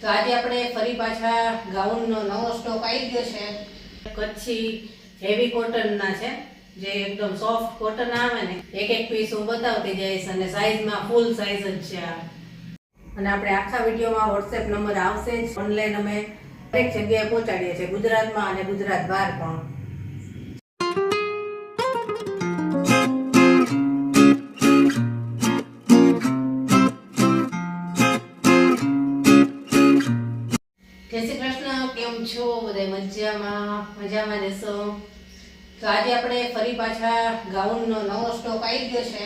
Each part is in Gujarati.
તો આજે આપણે ફરી પાછા ગાઉનનો નવો સ્ટોક આવી ગયો છે. કચ્છી હેવી કોટનના છે, જે એકદમ સોફ્ટ કોટન આવે ને, એક એક પીસ હું બતાવતી જઈશ અને સાઈઝમાં ફૂલ સાઈઝ જ છે આ. અને આપણે આખા વિડીયોમાં વોટ્સએપ નંબર આવશે જ. ઓનલાઈન અમે દરેક જગ્યાએ પહોંચાડીએ છીએ, ગુજરાતમાં અને ગુજરાત બહાર પણ. જય શ્રી કૃષ્ણ. કેમ છો બધા? મજામાં જશો. તો આજે આપણે ફરી પાછા ગાઉનનો નવો સ્ટોક આવી ગયો છે.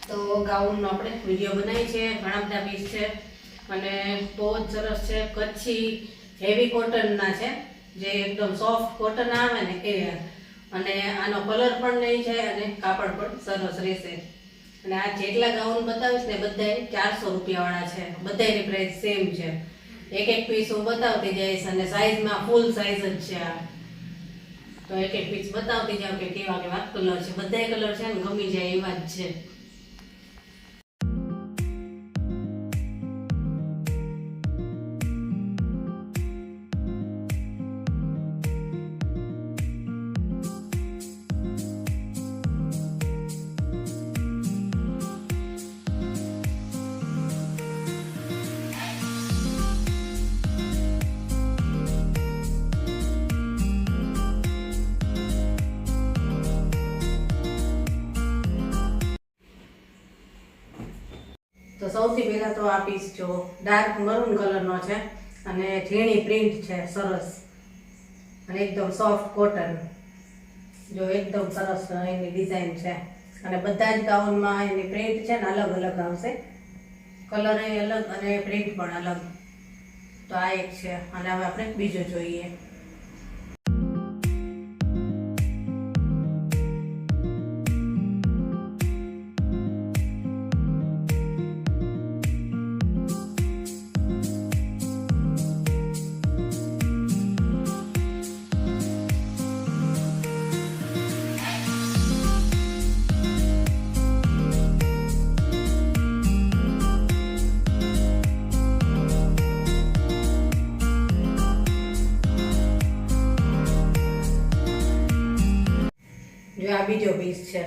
તો ગાઉનનો આપણે વિડીયો બનાવી છે. ઘણા બધા પીસ છે અને બહુ જ સરસ છે. કચ્છી હેવી કોટનના છે, જે એકદમ સોફ્ટ કોટન આવે ને એ. અને આનો કલર પણ નહીં જાય અને કાપડ પણ સરસ રહેશે. અને આ જેટલા ગાઉન બતાવીશ ને બધા 400 રૂપિયાવાળા છે. બધાની પ્રાઇસ સેમ છે. એક એક પીસ હું બતાવતી જઈશ અને સાઈઝમાં ફૂલ સાઈઝ જ છે આ. તો એક એક પીસ બતાવતી જાવ કે કેવા કેવા કલર છે. બધા કલર છે ને ગમી જાય એવા જ છે. તો સૌથી પહેલા તો આ પીસ જો ડાર્ક મરૂન કલરનો છે અને ઝીણી પ્રિન્ટ છે સરસ, અને એકદમ સોફ્ટ કોટન. જો એકદમ સરસ એની ડિઝાઇન છે અને બધા જ ગાઉનમાં એની પ્રિન્ટ છે ને અલગ અલગ આવશે. કલર એ અલગ અને પ્રિન્ટ પણ અલગ. તો આ એક છે અને હવે આપણે બીજું જોઈએ. જો આ બીજો પીસ છે,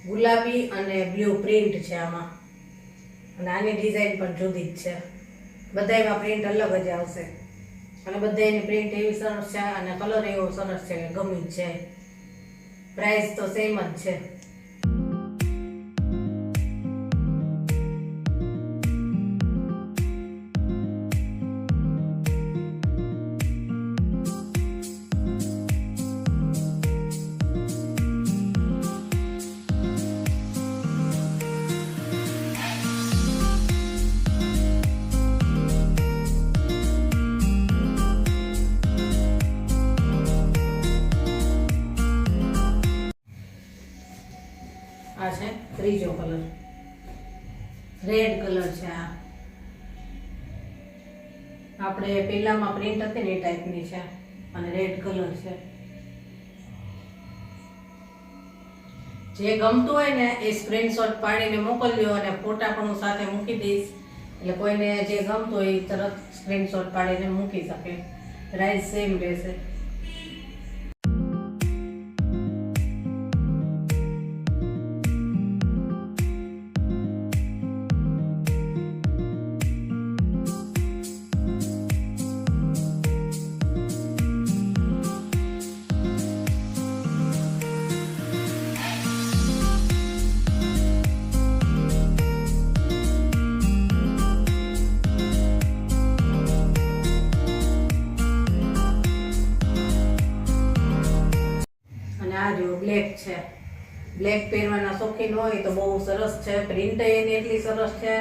ગુલાબી અને બ્લુ પ્રિન્ટ છે આમાં. અને આની ડિઝાઇન પણ જુદી જ છે. બધાયમાં પ્રિન્ટ અલગ જ આવશે અને બધાયની પ્રિન્ટ એવી સરસ છે અને કલર એવો સરસ છે કે ગમી જ જાય. પ્રાઇસ તો સેમ જ છે. આ છે ત્રીજો કલર, રેડ કલર છે આ. આપણે પેલામાં પ્રિન્ટ હતી ને એ ટાઈપની છે અને રેડ કલર છે. જે ગમતું હોય ને એ સ્ક્રીનશોટ પાડીને મોકલજો અને ફોટા પણ હું સાથે મૂકી દઈશ. એટલે કોઈને જે ગમતું હોય એ તરત સ્ક્રીનશોટ પાડીને મૂકી શકે. પ્રાઇસ સેમ રહેશે. બ્લેક છે. બ્લેક પહેરવાના શોખીન હોય તો બહુ સરસ છે. પ્રિન્ટ એની એટલી સરસ છે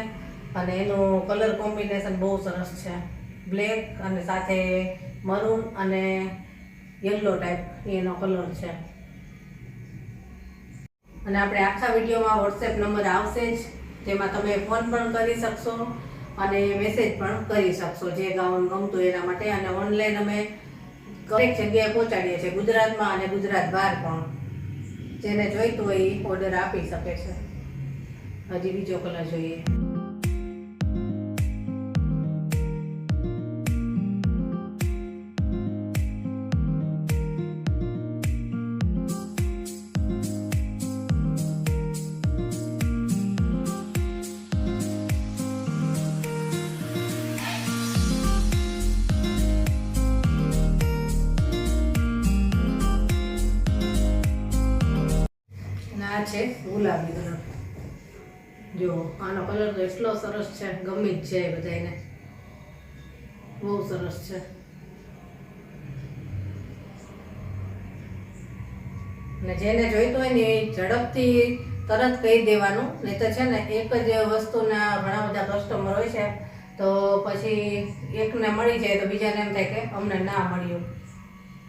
અને એનું કલર કોમ્બિનેશન બહુ સરસ છે. બ્લેક અને સાથે મરૂન અને યલો ટાઈપ એનો કલર છે. અને આપણે આખા વિડીયોમાં વોટ્સએપ નંબર આવશે જ, જેમાં તમે ફોન પણ કરી શકશો અને મેસેજ પણ કરી શકશો જે ગાઉન ગમતું એના માટે. અને ઓનલાઈન અમે દરેક જગ્યાએ પહોંચાડીએ છીએ, ગુજરાતમાં અને ગુજરાત બહાર પણ. જેને જોઈતું હોય એ ઓર્ડર આપી શકે છે. હજી બીજો કલર જોઈએ. છે ગુલાબી કલર. જો આનો કલર તો એટલો સરસ છે, ગમી જ જાય બધાને, બહુ સરસ છે. અને જેને જોઈતું હોય ને એ ઝડપથી તરત કહી દેવાનું, નહીં તો છે ને એક જ વસ્તુના ઘણા બધા કસ્ટમર હોય છે, તો પછી એકને મળી જાય તો બીજાને એમ થાય કે અમને ના મળ્યું,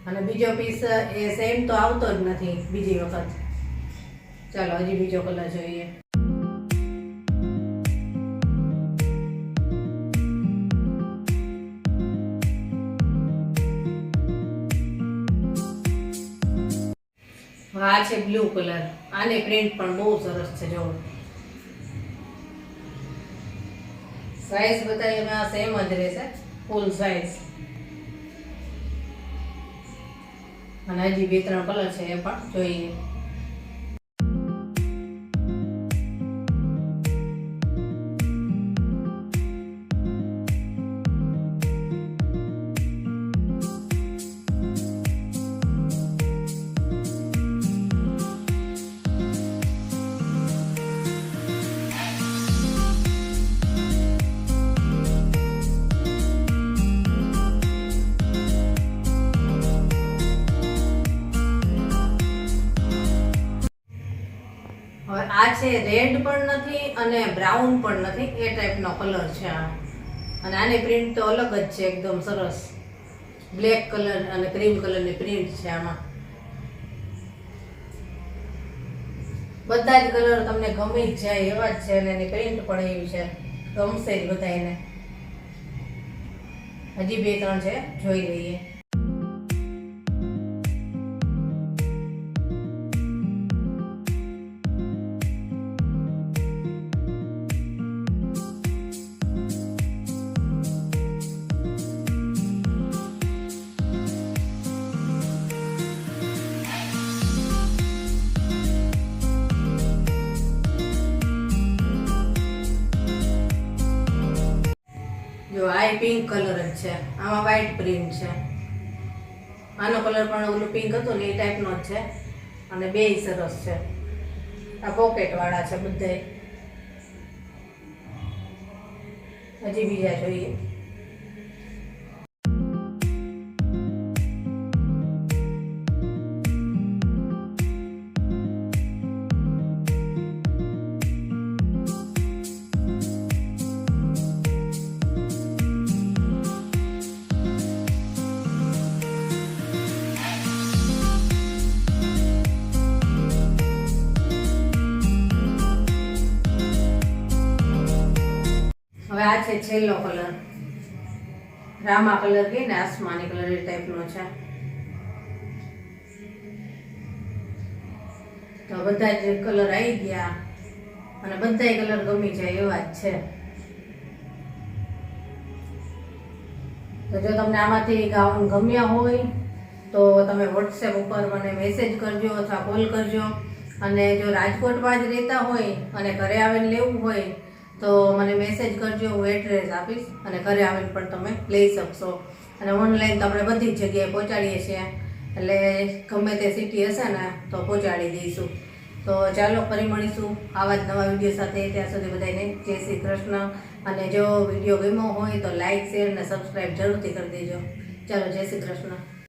અને બીજો પીસ એ સેમ તો આવતો જ નથી બીજી વખત. ચાલો હજી બીજો કલર જોઈએ. આ છે બ્લુ કલર. આની પ્રિન્ટ પણ બહુ સરસ છે. જો સાઈઝ બધા એમાં સેમ જ રહેશે, ફૂલ સાઈઝ. અને હજી 2-3 કલર છે એ પણ જોઈએ. હવે આ છે રેડ પણ નથી અને બ્રાઉન પણ નથી, એ ટાઈપનો કલર છે આ. અને આની પ્રિન્ટ તો અલગ જ છે, એકદમ સરસ. બ્લેક કલર અને ક્રીમ કલરની પ્રિન્ટ છે આમાં. બધા જ કલર તમને ગમી જ જાય એવા જ છે, અને એની પ્રિન્ટ પણ એવી છે, ગમશે જ બધાને. હજી 2-3 છે, જોઈ લઈએ. જો આ પિંક કલર જ છે, આમાં વ્હાઈટ પ્રિન્ટ છે. આનો કલર પણ ઓલું પિંક હતું ને એ ટાઈપનો જ છે, અને બેય સરસ છે. આ પોકેટ વાળા છે બધે. હજી બીજા જોઈએ. હવે આ છે છેલ્લો કલર. રામા કલર કે ને આસમાની કલર એ ટાઈપનો છે. તો બધા જ કલર આવી ગયા, અને બધાય કલર ગમી જાય એવા જ છે. તો જો તમને આમાંથી ગાઉન ગમ્યા હોય તો તમે વોટ્સએપ ઉપર મને મેસેજ કરજો અથવા કોલ કરજો. અને જો રાજકોટમાં જ રહેતા હોય અને ઘરે આવીને લેવું હોય તો મને મેસેજ કરજો, હું એડ્રેસ આપીશ, અને ઘરે આવીને પણ તમે લઈ શકશો. અને ઓનલાઈન તો આપણે બધી જ જગ્યાએ પહોંચાડીએ છીએ, એટલે ગમે તે સિટી હશે ને તો પહોંચાડી દઈશું. તો ચાલો ફરી મળીશું આવા જ નવા વિડીયો સાથે. ત્યાં સુધી બધાને જય શ્રી કૃષ્ણ. અને જો વિડીયો ગમ્યો હોય તો લાઈક, શેર અને સબસ્ક્રાઈબ જરૂરથી કરી દેજો. ચાલો, જય શ્રી કૃષ્ણ.